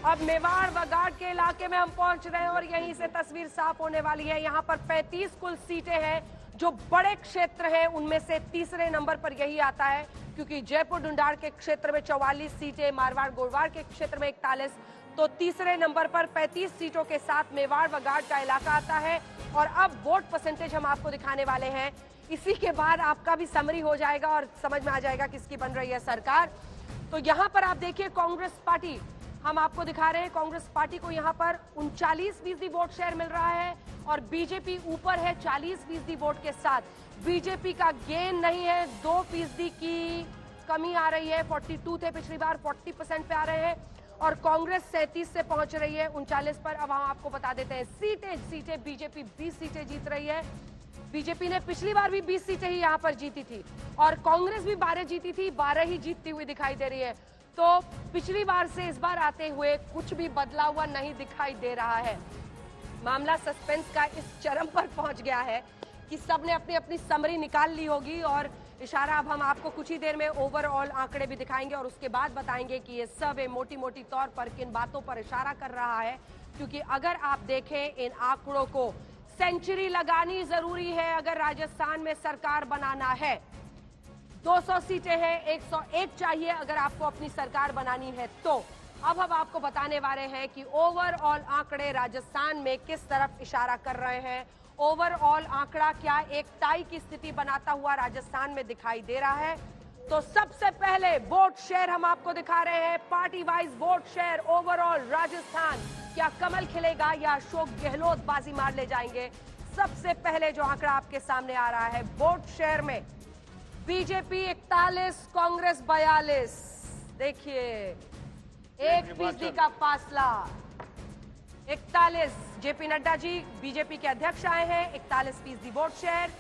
अब मेवाड़ वगाड़ के इलाके में हम पहुंच रहे हैं और यहीं से तस्वीर साफ होने वाली है। यहाँ पर 35 कुल सीटें हैं जो बड़े क्षेत्र हैं, उनमें से तीसरे नंबर पर यही आता है, क्योंकि जयपुर डुंडार के क्षेत्र में 44 सीटें, मारवाड़ गोरवाड़ के क्षेत्र में 41, तो तीसरे नंबर पर 35 सीटों के साथ मेवाड़ वगाड़ का इलाका आता है। और अब वोट परसेंटेज हम आपको दिखाने वाले हैं, इसी के बाद आपका भी समरी हो जाएगा और समझ में आ जाएगा किसकी बन रही है सरकार। तो यहाँ पर आप देखिए कांग्रेस पार्टी, हम आपको दिखा रहे हैं कांग्रेस पार्टी को यहाँ पर 39% वोट शेयर मिल रहा है और बीजेपी ऊपर है 40% वोट के साथ। बीजेपी का गेन नहीं है, 2% की कमी आ रही है, 42 थे पिछली बार, 40% पे आ रहे हैं और कांग्रेस 37 से पहुंच रही है 39 पर। अब हम आपको बता देते हैं सीटें बीजेपी 20 सीटें जीत रही है। बीजेपी ने पिछली बार भी 20 सीटें ही यहाँ पर जीती थी और कांग्रेस भी 12 जीती थी, 12 ही जीतती हुई दिखाई दे रही है। तो पिछली बार से इस बार आते हुए कुछ भी बदला हुआ नहीं दिखाई दे रहा है। मामला सस्पेंस का इस चरम पर पहुंच गया है कि सबने अपनी अपनी समरी निकाल ली होगी और इशारा अब हम आपको कुछ ही देर में ओवरऑल आंकड़े भी दिखाएंगे और उसके बाद बताएंगे कि ये सब मोटी मोटी तौर पर किन बातों पर इशारा कर रहा है। क्योंकि अगर आप देखें इन आंकड़ों को, सेंचुरी लगानी जरूरी है अगर राजस्थान में सरकार बनाना है। 200 सीटें हैं, 101 चाहिए अगर आपको अपनी सरकार बनानी है। तो अब हम आपको बताने वाले हैं कि ओवरऑल आंकड़े राजस्थान में किस तरफ इशारा कर रहे हैं। ओवरऑल आंकड़ा क्या एक टाई की स्थिति बनाता हुआ राजस्थान में दिखाई दे रहा है। तो सबसे पहले वोट शेयर हम आपको दिखा रहे हैं, party wise vote share overall Rajasthan, क्या कमल खिलेगा या अशोक गहलोत बाजी मार ले जाएंगे। सबसे पहले जो आंकड़ा आपके सामने आ रहा है वोट शेयर में, बीजेपी 41, कांग्रेस 42। देखिए 1% का फासला। 41, जेपी नड्डा जी बीजेपी के अध्यक्ष आए हैं, 41% वोट शेयर।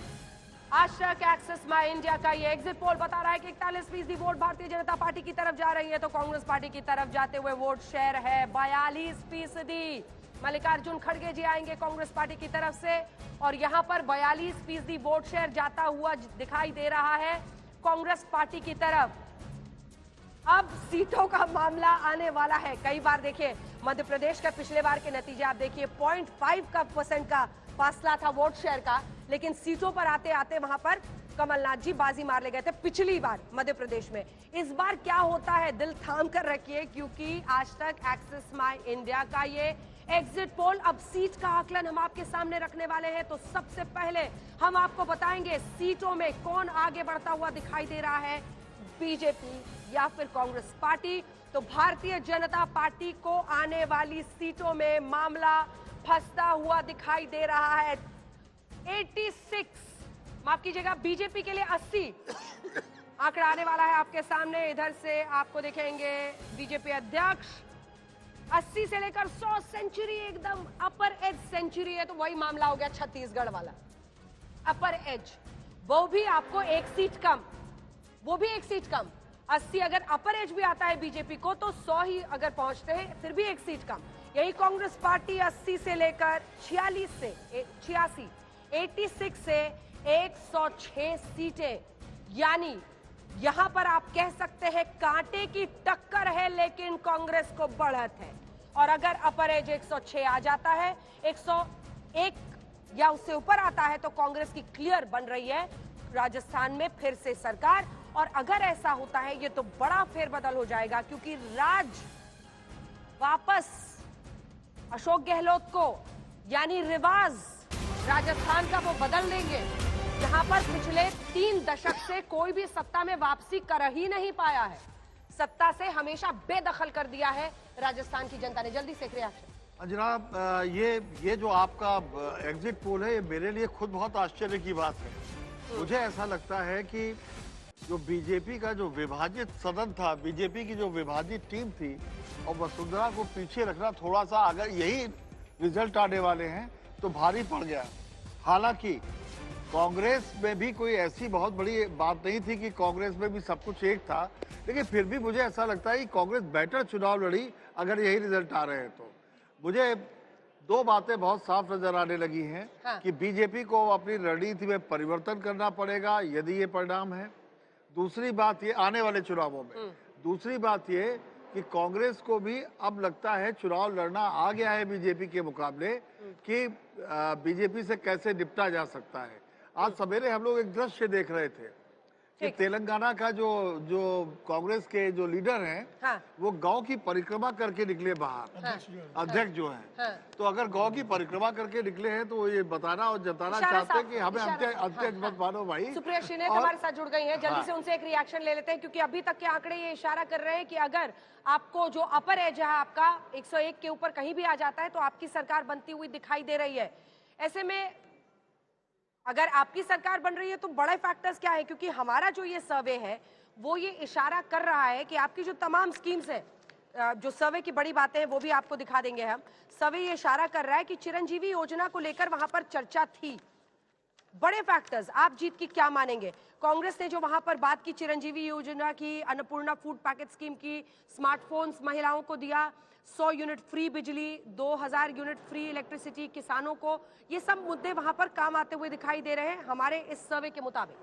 आज तक एक्सेस माई इंडिया का ये एग्जिट पोल बता रहा है कि 41% वोट भारतीय जनता पार्टी की तरफ जा रही है, तो कांग्रेस पार्टी की तरफ जाते हुए वोट शेयर है 42%। मल्लिकार्जुन खड़गे जी आएंगे कांग्रेस पार्टी की तरफ से और यहां पर 42% वोट शेयर जाता हुआ दिखाई दे रहा है कांग्रेस पार्टी की तरफ। अब सीटों का मामला आने वाला है। कई बार देखिए मध्य प्रदेश का पिछले बार के नतीजे आप देखिए 0.5% का फासला था वोट शेयर का, लेकिन सीटों पर आते आते वहां पर कमलनाथ जी बाजी मार ले गए थे पिछली बार मध्य प्रदेश में। इस बार क्या होता है दिल थाम कर रखिए, क्योंकि आज तक एक्सेस माई इंडिया का ये एग्जिट पोल, अब सीट का आकलन हम आपके सामने रखने वाले हैं। तो सबसे पहले हम आपको बताएंगे सीटों में कौन आगे बढ़ता हुआ दिखाई दे रहा है, बीजेपी या फिर कांग्रेस पार्टी। तो भारतीय जनता पार्टी को आने वाली सीटों में मामला फंसता हुआ दिखाई दे रहा है। 86, माफ कीजिएगा, बीजेपी के लिए 80 आंकड़ा आने वाला है आपके सामने। इधर से आपको दिखेंगे बीजेपी अध्यक्ष 80 से लेकर 100 सेंचुरी, एकदम अपर एज सेंचुरी है। तो वही मामला हो गया छत्तीसगढ़ वाला अपर एज, वो भी आपको एक सीट कम, वो भी एक सीट कम। 80 अगर अपर एज भी आता है बीजेपी को तो 100 ही अगर पहुंचते हैं फिर भी एक सीट कम। यही कांग्रेस पार्टी 80 से लेकर 46 से 86, 86 से 106 सीटें, यानी यहां पर आप कह सकते हैं कांटे की टक्कर है, लेकिन कांग्रेस को बढ़त है। और अगर अपर एज 106 आ जाता है, 101 या उससे ऊपर आता है, तो कांग्रेस की क्लियर बन रही है राजस्थान में फिर से सरकार। और अगर ऐसा होता है ये तो बड़ा फेरबदल हो जाएगा, क्योंकि राज वापस अशोक गहलोत को, यानी रिवाज राजस्थान का वो बदल देंगे। जहां पर पिछले 3 दशक से कोई भी सत्ता में वापसी कर ही नहीं पाया है, सत्ता से हमेशा बेदखल कर दिया है राजस्थान की जनता ने। जल्दी से एक रिएक्शन। जनाब, ये जो आपका एग्जिट पोल है, ये मेरे लिए खुद बहुत आश्चर्य की बात है। मुझे ऐसा लगता है कि जो बीजेपी का जो विभाजित सदन था, बीजेपी की जो विभाजित टीम थी, और वसुंधरा को पीछे रखना थोड़ा सा, अगर यही रिजल्ट आने वाले हैं तो भारी पड़ गया। हालांकि कांग्रेस में भी कोई ऐसी बहुत बड़ी बात नहीं थी कि कांग्रेस में भी सब कुछ एक था, लेकिन फिर भी मुझे ऐसा लगता है कि कांग्रेस बेटर चुनाव लड़ी अगर यही रिजल्ट आ रहे हैं तो। मुझे 2 बातें बहुत साफ नजर आने लगी हैं। हाँ। कि बीजेपी को अपनी रणनीति में परिवर्तन करना पड़ेगा यदि ये परिणाम है। दूसरी बात ये आने वाले चुनावों में, दूसरी बात ये कि कांग्रेस को भी अब लगता है चुनाव लड़ना आ गया है बीजेपी के मुकाबले कि बीजेपी से कैसे निपटा जा सकता है। आज सवेरे हम लोग एक दृश्य देख रहे थे कि तेलंगाना का जो जो कांग्रेस के जो लीडर हैं, हाँ। वो गांव की परिक्रमा करके निकले बाहर। हाँ। अध्यक्ष जो हैं, हाँ। तो अगर गांव की परिक्रमा करके निकले हैं तो वो ये बताना और जताना चाहते हैं कि हमें अंत्य मत मानो भाई। सुप्रिया श्रीनेत हमारे साथ जुड़ गई हैं, जल्दी से उनसे एक रिएक्शन ले लेते हैं, क्योंकि अभी तक के आंकड़े ये इशारा कर रहे हैं कि अगर आपको जो अपर एज है आपका 101 के ऊपर कहीं भी आ जाता है तो आपकी सरकार बनती हुई दिखाई दे रही है। ऐसे में अगर आपकी सरकार बन रही है तो बड़े फैक्टर्स क्या है, क्योंकि हमारा जो ये सर्वे है वो ये इशारा कर रहा है कि आपकी जो तमाम स्कीम्स है, जो सर्वे की बड़ी बातें हैं वो भी आपको दिखा देंगे हम। सर्वे ये इशारा कर रहा है कि चिरंजीवी योजना को लेकर वहां पर चर्चा थी। बड़े फैक्टर्स, आप जीत की क्या मानेंगे? कांग्रेस ने जो वहां पर बात की चिरंजीवी योजना की, अन्नपूर्णा फूड पैकेट स्कीम की, स्मार्टफोन्स महिलाओं को दिया, 100 यूनिट फ्री बिजली, 2000 यूनिट फ्री इलेक्ट्रिसिटी किसानों को, ये सब मुद्दे वहां पर काम आते हुए दिखाई दे रहे हैं हमारे इस सर्वे के मुताबिक।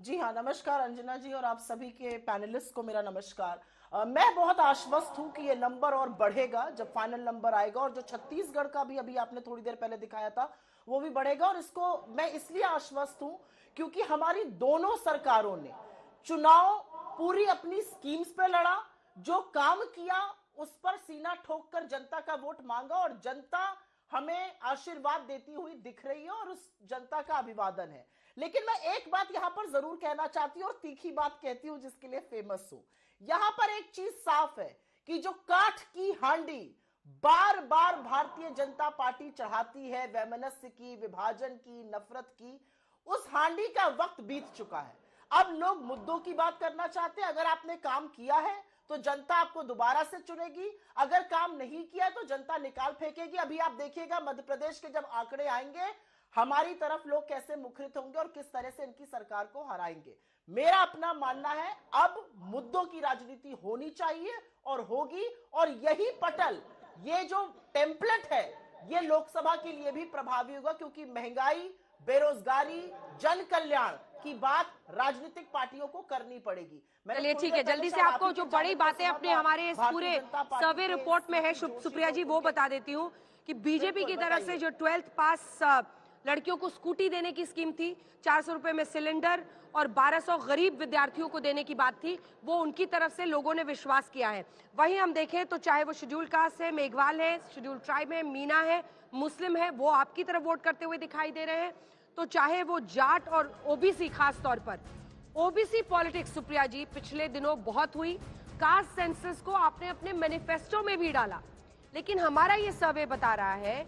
जी हाँ, नमस्कार अंजना जी और आप सभी के पैनलिस्ट को मेरा नमस्कार। मैं बहुत आश्वस्त हूं कि ये नंबर और बढ़ेगा जब फाइनल नंबर आएगा, और जो छत्तीसगढ़ का भी अभी आपने थोड़ी देर पहले दिखाया था वो भी बढ़ेगा। और इसको मैं इसलिए आश्वस्त हूं क्योंकि हमारी दोनों सरकारों ने चुनाव पूरी अपनी स्कीम्स पे लड़ा, जो काम किया उस पर सीना ठोक कर जनता का वोट मांगा, और जनता हमें आशीर्वाद देती हुई दिख रही है और उस जनता का अभिवादन है। लेकिन मैं एक बात यहां पर जरूर कहना चाहती हूं, और तीखी बात कहती हूं जिसके लिए फेमस हूं। यहां पर एक चीज साफ है कि जो काठ की हांडी बार बार भारतीय जनता पार्टी चढ़ाती है, वैमनस्य की, विभाजन की, नफरत की, उस हांडी का वक्त बीत चुका है। अब लोग मुद्दों की बात करना चाहते हैं। अगर आपने काम किया है तो जनता आपको दोबारा से चुनेगी, अगर काम नहीं किया तो जनता निकाल फेंकेगी। अभी आप देखिएगा मध्य प्रदेश के जब आंकड़े आएंगे, हमारी तरफ लोग कैसे मुखरित होंगे और किस तरह से इनकी सरकार को हराएंगे। मेरा अपना मानना है अब मुद्दों की राजनीति होनी चाहिए और होगी, और यही पटल, ये जो टेम्पलेट है, ये लोकसभा के लिए भी प्रभावी होगा, क्योंकि महंगाई, बेरोजगारी, जन कल्याण की बात राजनीतिक पार्टियों को करनी पड़ेगी। चलिए ठीक है, जल्दी से आपको जो बड़ी बातें अपने हमारे इस पूरे सर्वे रिपोर्ट में है सुप्रिया जी, वो बता देती हूँ कि बीजेपी की तरफ से जो 12th पास लड़कियों को स्कूटी देने की स्कीम थी, 400 रुपए में सिलेंडर और 1200 गरीब विद्यार्थियों को देने की बात थी, वो उनकी तरफ से लोगों ने विश्वास किया है। वहीं हम देखें तो चाहे वो शेड्यूल कास्ट है, मेघवाल है, शेड्यूल ट्राइब है, मीना है, मुस्लिम है, वो आपकी तरफ वोट करते हुए दिखाई दे रहे हैं। तो चाहे वो जाट और ओबीसी, खास तौर पर ओबीसी पॉलिटिक्स सुप्रिया जी पिछले दिनों बहुत हुई। कास्ट सेंसस को आपने अपने मैनिफेस्टो में भी डाला, लेकिन हमारा ये सर्वे बता रहा है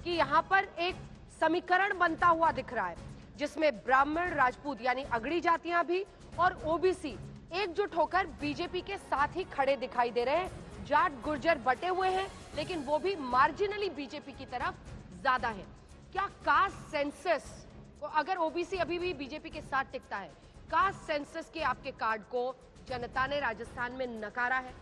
कि यहाँ पर एक समीकरण बनता हुआ दिख रहा है जिसमें ब्राह्मण, राजपूत यानी अगड़ी जातियां भी और ओबीसी एकजुट होकर बीजेपी के साथ ही खड़े दिखाई दे रहे हैं। जाट गुर्जर बटे हुए हैं, लेकिन वो भी मार्जिनली बीजेपी की तरफ ज्यादा है। क्या कास्ट सेंसस को, अगर ओबीसी अभी भी बीजेपी के साथ टिकता है, कास्ट सेंसस के आपके कार्ड को जनता ने राजस्थान में नकारा है?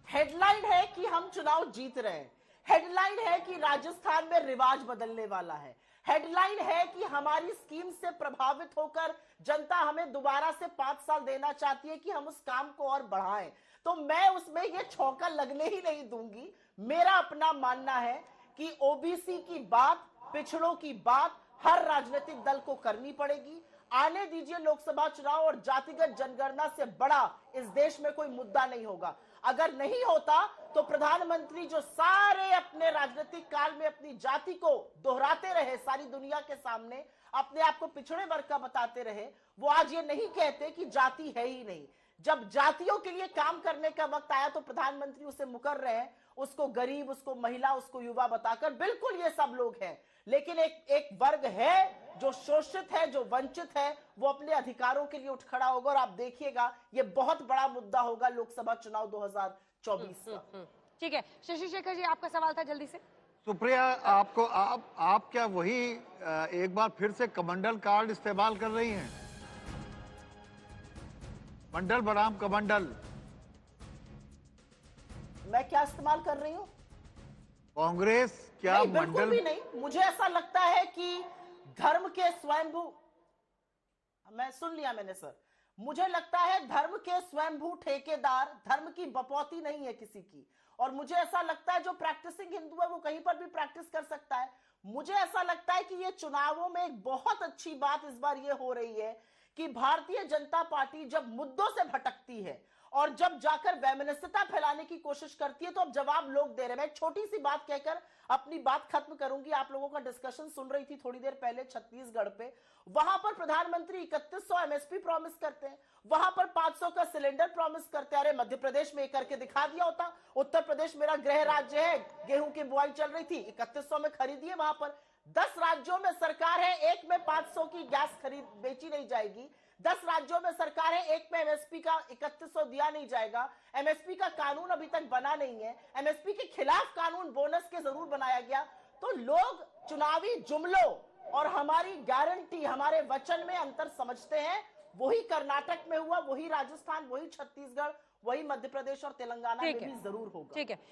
हेडलाइन है कि हम चुनाव जीत रहे हैं, हेडलाइन है कि राजस्थान में रिवाज बदलने वाला है, हेडलाइन है कि हमारी स्कीम से प्रभावित होकर जनता हमें दोबारा से 5 साल देना चाहती है कि हम उस काम को और बढ़ाएं। तो मैं उसमें ये छौंका लगने ही नहीं दूंगी। मेरा अपना मानना है कि ओबीसी की बात, पिछड़ों की बात हर राजनीतिक दल को करनी पड़ेगी। आने दीजिए लोकसभा चुनाव, और जातिगत जनगणना से बड़ा इस देश में कोई मुद्दा नहीं होगा। अगर नहीं होता तो प्रधानमंत्री जो सारे अपने राजनीतिक काल में अपनी जाति को दोहराते रहे, सारी दुनिया के सामने अपने आप को पिछड़े वर्ग का बताते रहे, वो आज ये नहीं कहते कि जाति है ही नहीं। जब जातियों के लिए काम करने का वक्त आया तो प्रधानमंत्री उसे मुकर रहे हैं, उसको गरीब, उसको महिला, उसको युवा बताकर। बिल्कुल ये सब लोग हैं, लेकिन एक वर्ग है जो शोषित है, जो वंचित है, वो अपने अधिकारों के लिए उठ खड़ा होगा। और आप देखिएगा ये बहुत बड़ा मुद्दा होगा लोकसभा चुनाव 2024 का। ठीक है, शशि शेखर जी, आपका सवाल था, जल्दी से। सुप्रिया, आपको आप क्या वही एक बार फिर से कमंडल कार्ड इस्तेमाल कर रही हैं? मंडल बनाम कमंडल, मैं क्या इस्तेमाल कर रही हूं? कांग्रेस क्या नहीं, बिल्कुल मंडल भी नहीं। मुझे ऐसा लगता है कि धर्म के स्वयंभू, मैं सुन लिया मैंने सर, मुझे लगता है धर्म के स्वयंभू ठेकेदार, धर्म की बपौती नहीं है किसी की। और मुझे ऐसा लगता है जो प्रैक्टिसिंग हिंदू है वो कहीं पर भी प्रैक्टिस कर सकता है। मुझे ऐसा लगता है कि ये चुनावों में एक बहुत अच्छी बात इस बार ये हो रही है कि भारतीय जनता पार्टी जब मुद्दों से भटकती है और जब जाकर वैमनस्यता फैलाने की कोशिश करती है तो अब जवाब लोग दे रहे हैं। मैं एक छोटी सी बात कहकर अपनी बात खत्म करूंगी। आप लोगों का डिस्कशन सुन रही थी थोड़ी देर पहले छत्तीसगढ़ पे, वहां पर प्रधानमंत्री 3100 एमएसपी प्रॉमिस करते हैं, वहां पर 500 का सिलेंडर प्रॉमिस करते हैं। अरे मध्य प्रदेश में करके दिखा दिया होता। उत्तर प्रदेश मेरा गृह राज्य है, गेहूं की बुआई चल रही थी, 3100 में खरीदिए। वहां पर 10 राज्यों में सरकार है, एक में 500 की गैस खरीद बेची नहीं जाएगी। 10 राज्यों में सरकार है, एक में एमएसपी का 3100 दिया नहीं जाएगा। एमएसपी का कानून अभी तक बना नहीं है, एमएसपी के खिलाफ कानून बोनस के जरूर बनाया गया। तो लोग चुनावी जुमलों और हमारी गारंटी, हमारे वचन में अंतर समझते हैं। वही कर्नाटक में हुआ, वही राजस्थान, वही छत्तीसगढ़, वही मध्य प्रदेश और तेलंगाना में भी जरूर होगा। ठीक है।